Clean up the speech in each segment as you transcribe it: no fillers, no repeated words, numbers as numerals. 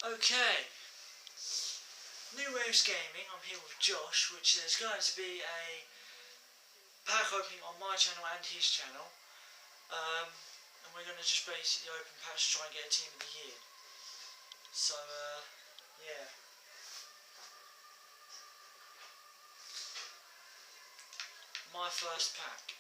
Okay, New Waves Gaming, I'm here with Josh, which is going to be a pack opening on my channel and his channel, and we're going to just basically open packs to try and get a team of the year. So, yeah. My first pack.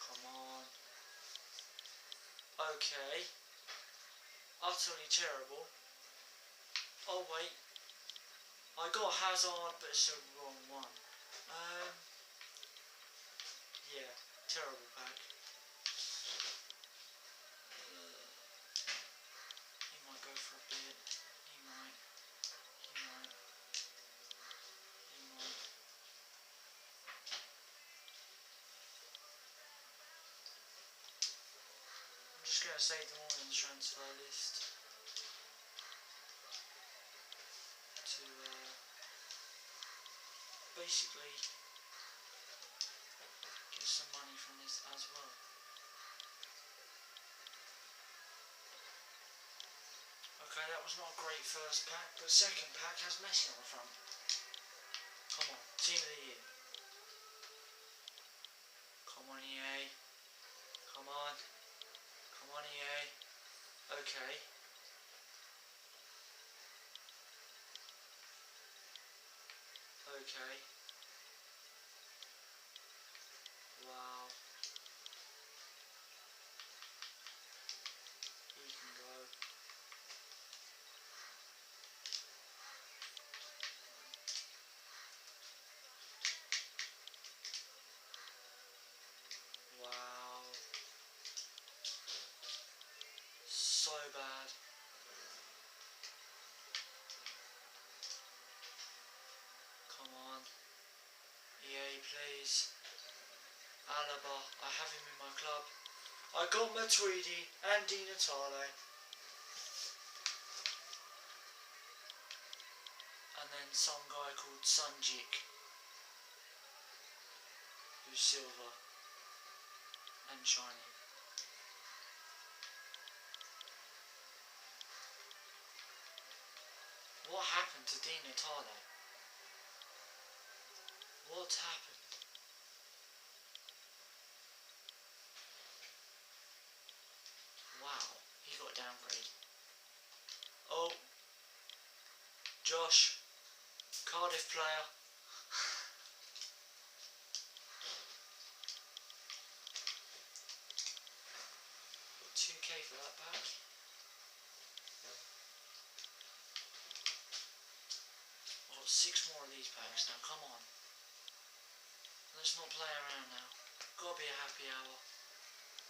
Come on. Okay. Utterly terrible. Oh wait. I got Hazard, but it's the wrong one. Yeah, terrible pack. He might go for a bit. He might. I'm just going to save them all in the transfer list to basically get some money from this as well. Okay, that was not a great first pack, but second pack has Messi on the front. Come on, team of the year. Come on, EA. Come on. Come on, EA. Okay. Okay. Wow. He can go. Wow. So bad. Come on. EA, please. Alaba, I have him in my club. I got Matuidi and Di Natale. And then some guy called Sunjik, who's silver and shiny. What happened to Di Natale? What happened? Wow, he got downgraded. Oh, Josh, Cardiff player. Got 2k for that pack. I've got 6 more of these packs now, come on. Let's not play around now. Gotta be a happy hour.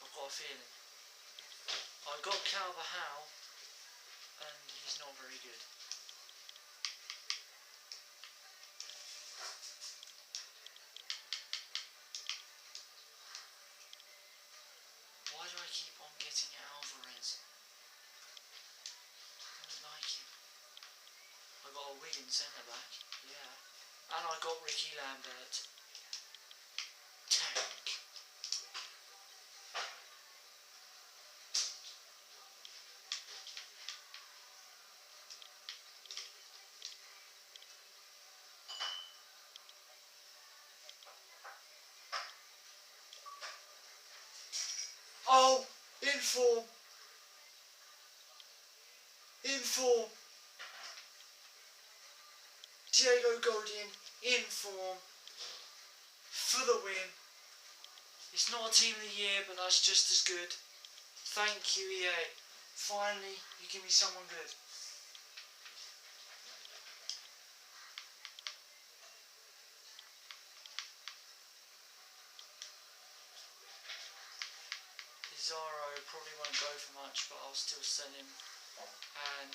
I've got a feeling. I got Calvahal, and he's not very good. Why do I keep on getting Alvarez? I don't like him. I got a Wigan centre back, yeah. And I got Ricky Lambert. Tank. Oh! In form! In form! Diego Godin, in form, for the win. It's not a team of the year, but that's just as good. Thank you, EA. Finally, you give me someone good. Pizarro probably won't go for much, but I'll still sell him. And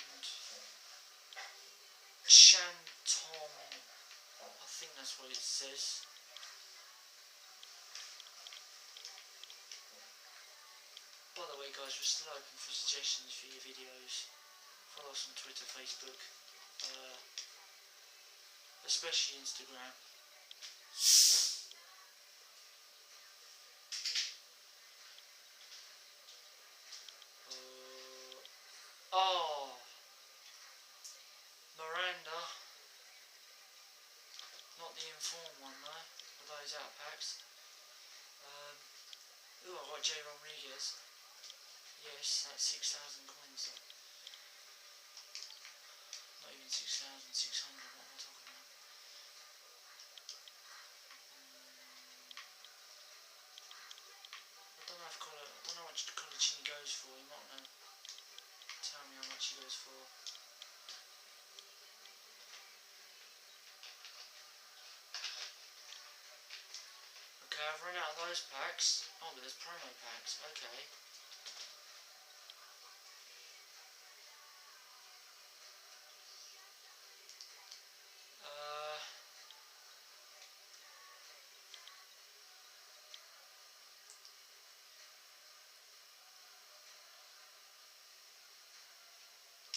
Shantom, I think that's what it says. By the way guys, we're still open for suggestions for your videos. Follow us on Twitter, Facebook, especially Instagram. the informed one though, for those out packs. Ooh, I got J. Rodriguez. Yes, that's 6,000 coins though. Not even 6,600, what am I talking about? I don't know how much Colaccini goes for. You might want to tell me how much he goes for. Okay, I've run out of those packs. Oh, but there's promo packs. Okay.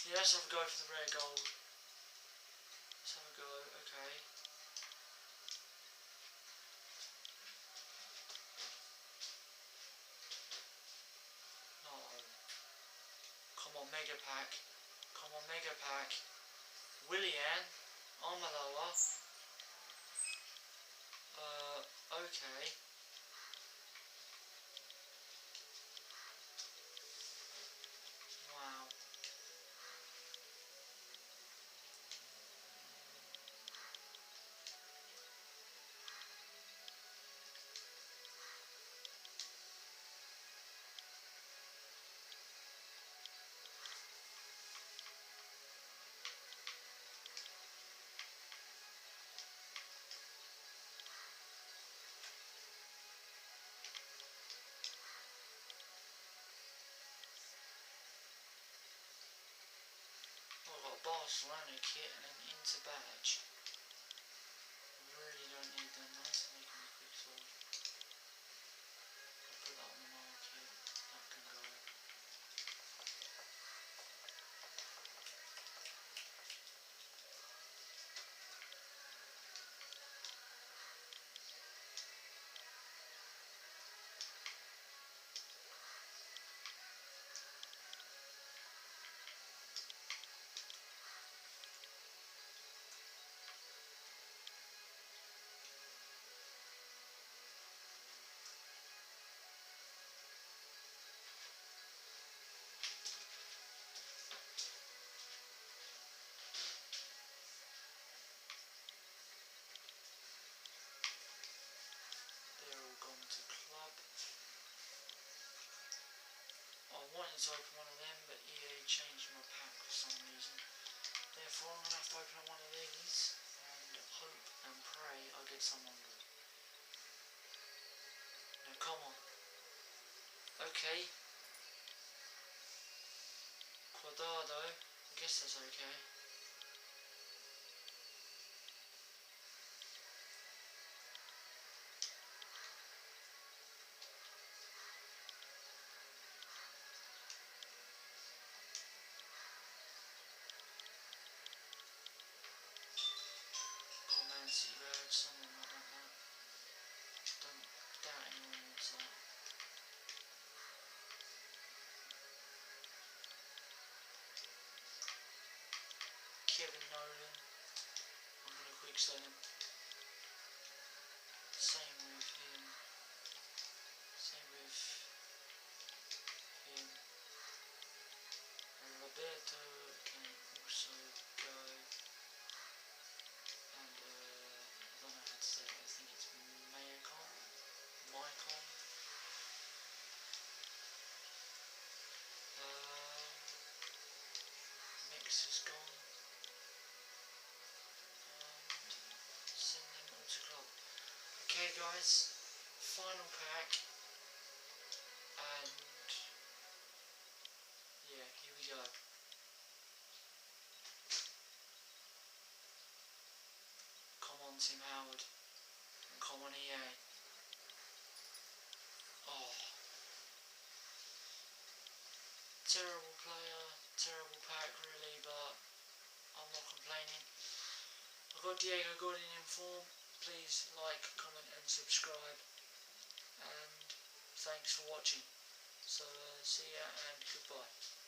Yeah, let's have a go for the rare gold. Let's have a go, okay. No. Come on, mega pack. Come on, mega pack. Willian. Armaloa. Okay. Wow. I've got a Barcelona kit and an Inter badge. Really don't need them. Nice and making a quick sword. I'll put that on the market. That can go. They're all gone to club. I wanted to open one of them, but EA changed my pack for some reason. Therefore, I'm going to have to open one of these and hope and pray I get someone good. Now, come on. Okay. Quadrado. I guess that's okay. Got Man City badge, something like that. Don't doubt anyone wants that. Kevin Nolan. I'm going to quick sell him. Same with him. Same with him. Roberto can also go. And I don't know how to say it. I think it's Maicon. Mix is gone. And send them all to club. Okay guys, final pack, and yeah, here we go. Come on Tim Howard, and come on EA. Oh, terrible player, terrible pack really, but I'm not complaining. I got Diego Godin in form. Please like, comment and subscribe, and thanks for watching. So see ya and goodbye.